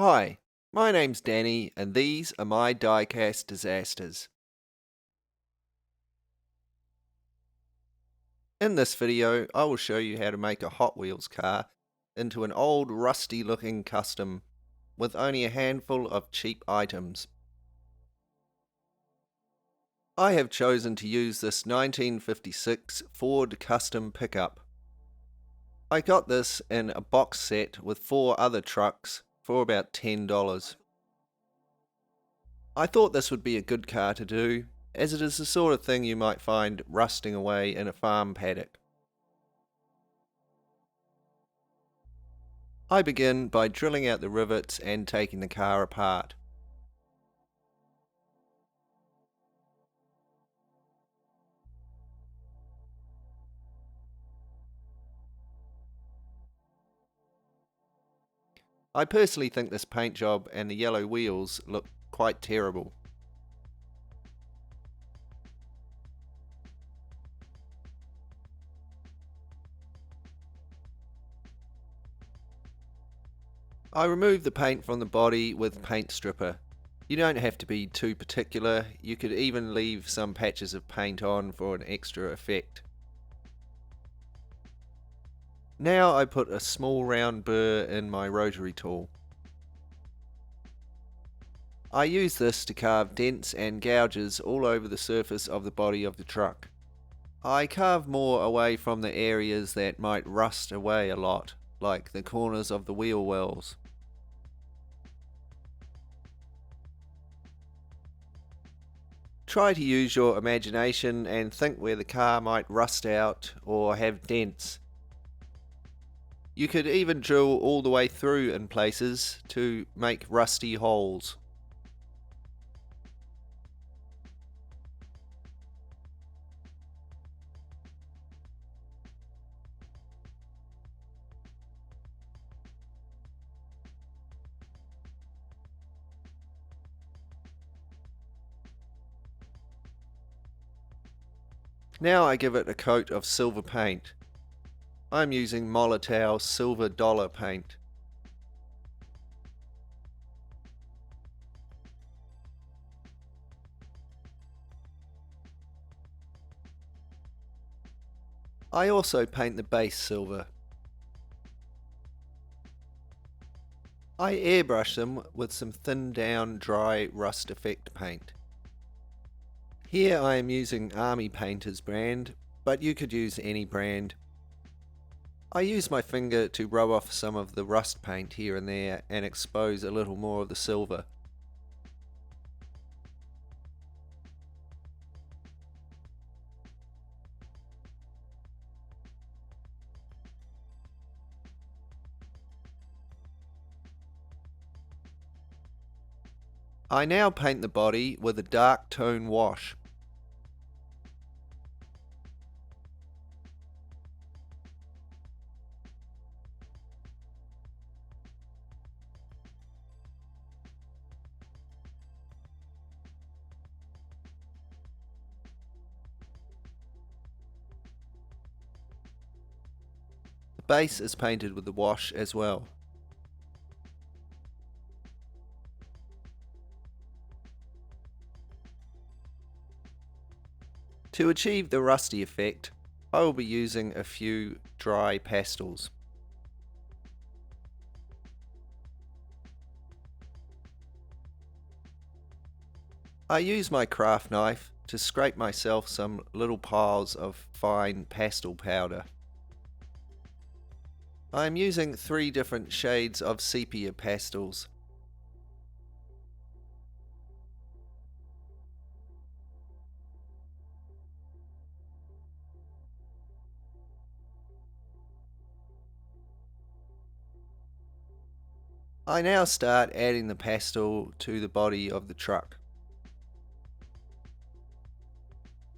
Hi, my name's Danny, and these are my diecast disasters. In this video, I will show you how to make a Hot Wheels car into an old rusty looking custom with only a handful of cheap items. I have chosen to use this 1956 Ford Custom pickup. I got this in a box set with 4 other trucks for about $10. I thought this would be a good car to do, as it is the sort of thing you might find rusting away in a farm paddock. I begin by drilling out the rivets and taking the car apart. I personally think this paint job and the yellow wheels look quite terrible. I remove the paint from the body with paint stripper. You don't have to be too particular, you could even leave some patches of paint on for an extra effect. Now I put a small round burr in my rotary tool. I use this to carve dents and gouges all over the surface of the body of the truck. I carve more away from the areas that might rust away a lot, like the corners of the wheel wells. Try to use your imagination and think where the car might rust out or have dents. You could even drill all the way through in places to make rusty holes. Now I give it a coat of silver paint. I'm using Molotow silver dollar paint. I also paint the base silver. I airbrush them with some thinned down dry rust effect paint. Here I am using Army Painters brand, but you could use any brand. I use my finger to rub off some of the rust paint here and there and expose a little more of the silver. I now paint the body with a dark tone wash. The base is painted with the wash as well. To achieve the rusty effect, I will be using a few dry pastels. I use my craft knife to scrape myself some little piles of fine pastel powder. I am using 3 different shades of sepia pastels. I now start adding the pastel to the body of the truck.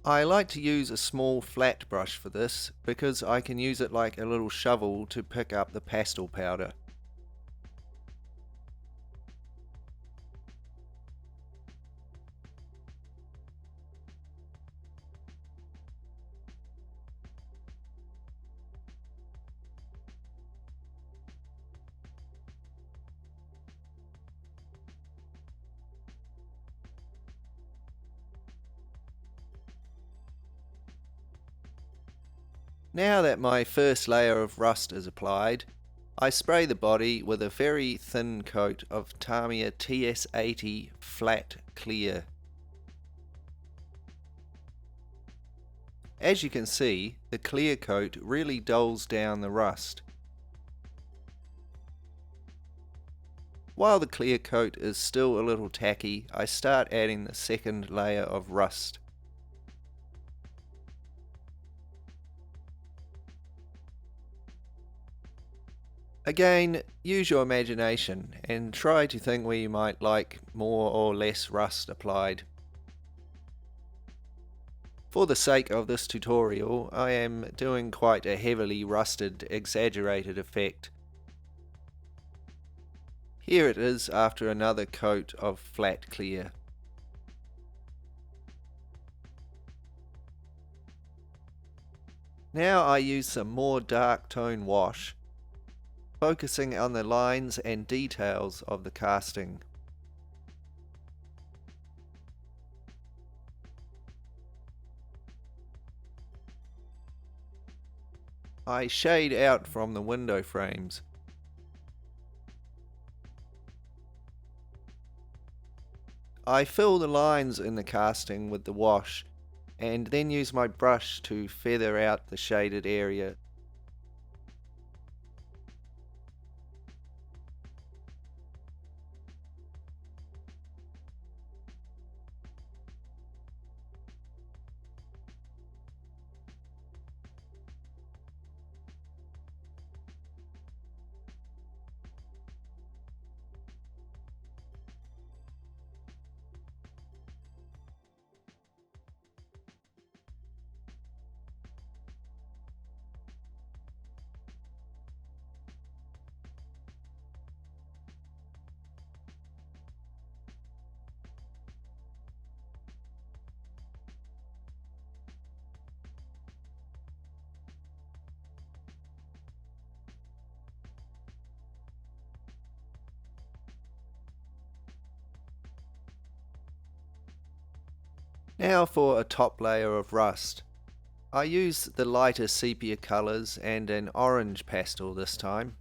I like to use a small flat brush for this because I can use it like a little shovel to pick up the pastel powder. Now that my first layer of rust is applied, I spray the body with a very thin coat of Tamiya TS80 Flat Clear. As you can see, the clear coat really dulls down the rust. While the clear coat is still a little tacky, I start adding the second layer of rust. Again, use your imagination and try to think where you might like more or less rust applied. For the sake of this tutorial, I am doing quite a heavily rusted, exaggerated effect. Here it is after another coat of flat clear. Now I use some more dark tone wash, focusing on the lines and details of the casting. I shade out from the window frames. I fill the lines in the casting with the wash and then use my brush to feather out the shaded area. Now for a top layer of rust. I use the lighter sepia colours and an orange pastel this time.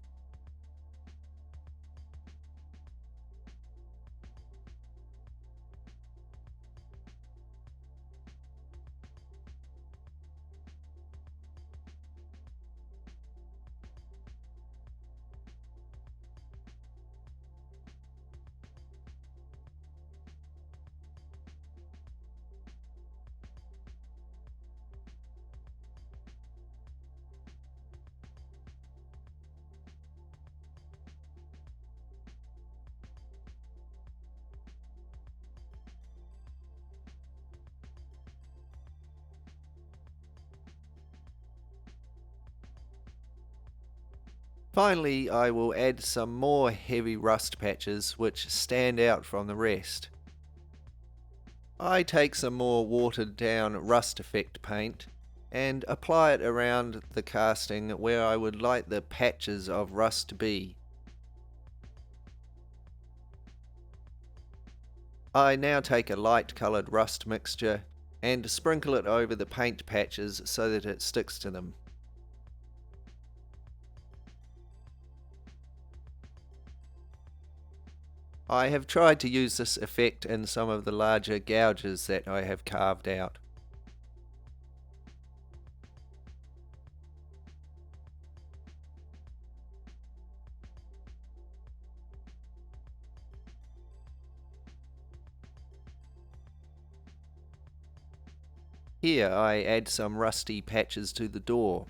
Finally, I will add some more heavy rust patches which stand out from the rest. I take some more watered down rust effect paint and apply it around the casting where I would like the patches of rust to be. I now take a light coloured rust mixture and sprinkle it over the paint patches so that it sticks to them. I have tried to use this effect in some of the larger gouges that I have carved out. Here I add some rusty patches to the door.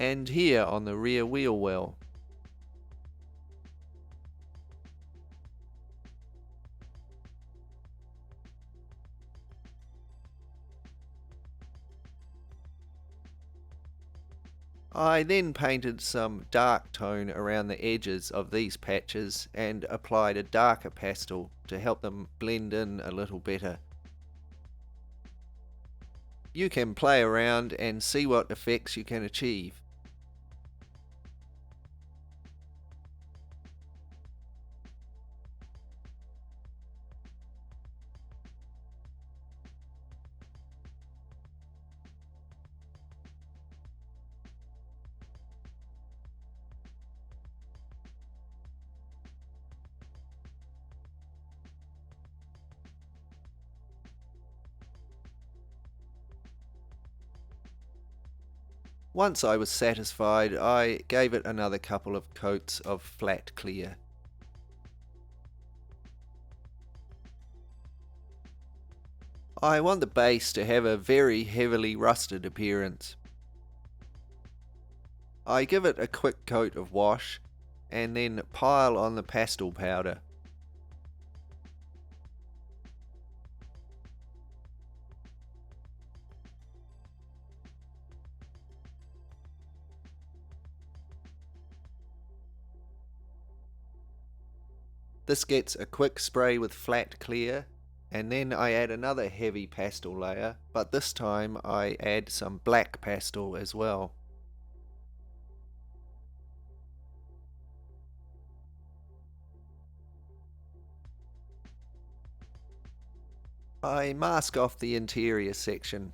And here on the rear wheel well. I then painted some dark tone around the edges of these patches and applied a darker pastel to help them blend in a little better. You can play around and see what effects you can achieve. Once I was satisfied, I gave it another couple of coats of flat clear. I want the base to have a very heavily rusted appearance. I give it a quick coat of wash and then pile on the pastel powder. This gets a quick spray with flat clear, and then I add another heavy pastel layer, but this time I add some black pastel as well. I mask off the interior section.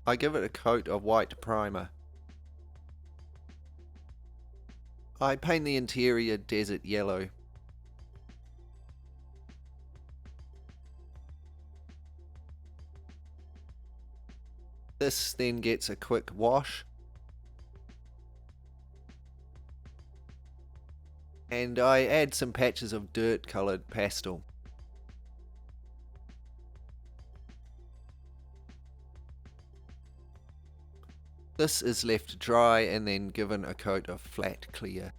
I give it a coat of white primer. I paint the interior desert yellow. This then gets a quick wash, and I add some patches of dirt coloured pastel. This is left dry and then given a coat of flat clear.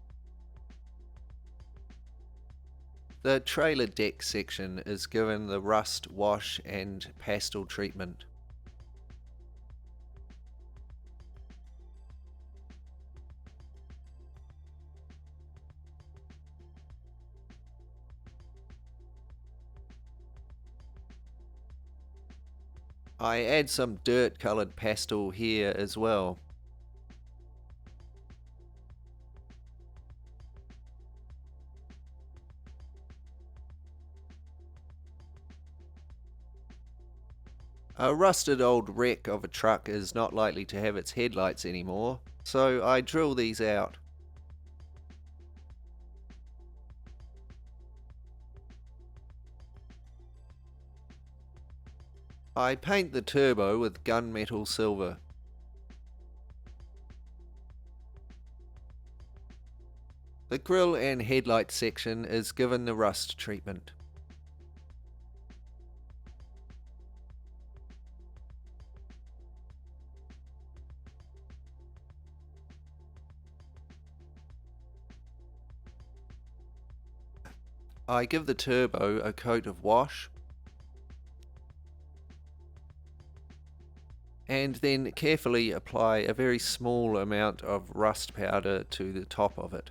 The trailer deck section is given the rust wash and pastel treatment. I add some dirt coloured pastel here as well. A rusted old wreck of a truck is not likely to have its headlights anymore, so I drill these out. I paint the turbo with gunmetal silver. The grille and headlight section is given the rust treatment. I give the turbo a coat of wash, and then carefully apply a very small amount of rust powder to the top of it.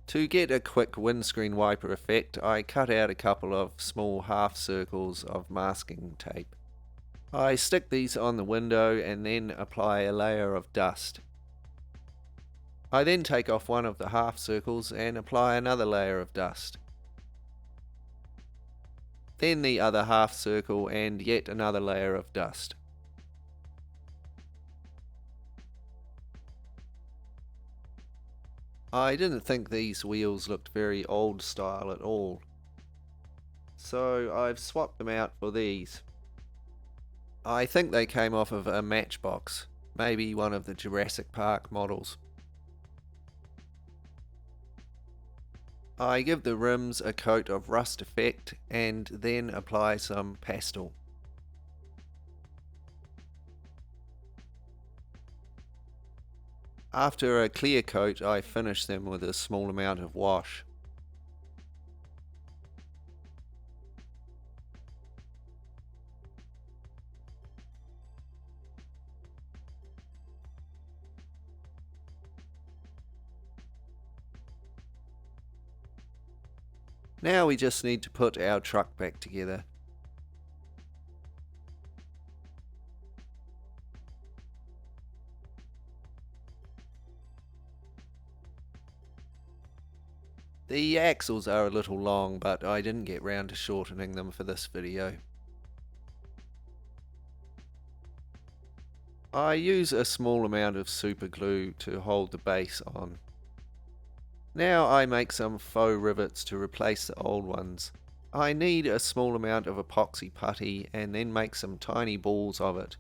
To get a quick windscreen wiper effect, I cut out a couple of small half circles of masking tape. I stick these on the window and then apply a layer of dust. I then take off one of the half circles and apply another layer of dust. Then the other half circle and yet another layer of dust. I didn't think these wheels looked very old style at all, so I've swapped them out for these. I think they came off of a Matchbox, maybe one of the Jurassic Park models. I give the rims a coat of rust effect and then apply some pastel. After a clear coat, I finish them with a small amount of wash. Now we just need to put our truck back together. The axles are a little long, but I didn't get round to shortening them for this video. I use a small amount of super glue to hold the base on. Now I make some faux rivets to replace the old ones. I need a small amount of epoxy putty and then make some tiny balls of it.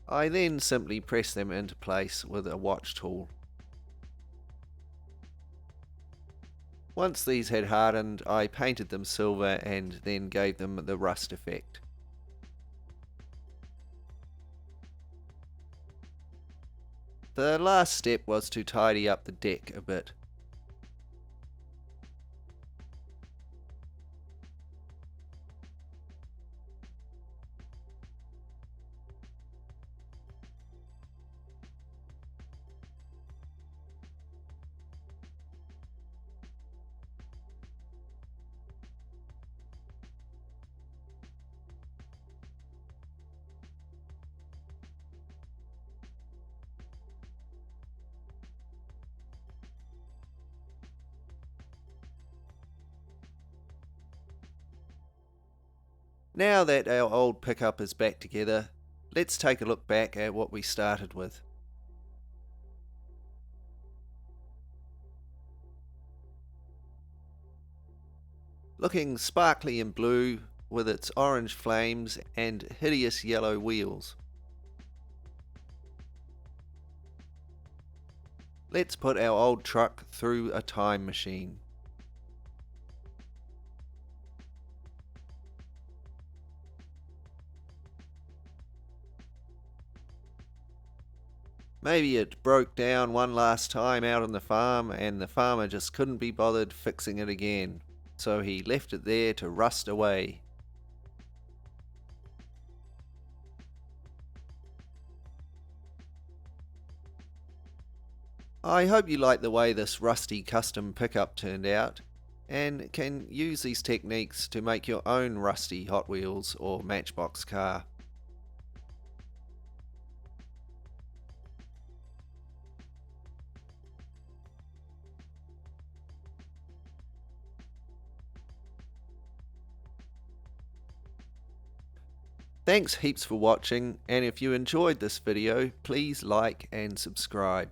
I then simply press them into place with a watch tool. Once these had hardened, I painted them silver and then gave them the rust effect. The last step was to tidy up the deck a bit. Now that our old pickup is back together, let's take a look back at what we started with. Looking sparkly in blue with its orange flames and hideous yellow wheels. Let's put our old truck through a time machine. Maybe it broke down one last time out on the farm and the farmer just couldn't be bothered fixing it again, so he left it there to rust away. I hope you like the way this rusty custom pickup turned out, and can use these techniques to make your own rusty Hot Wheels or Matchbox car. Thanks heaps for watching, and if you enjoyed this video, please like and subscribe.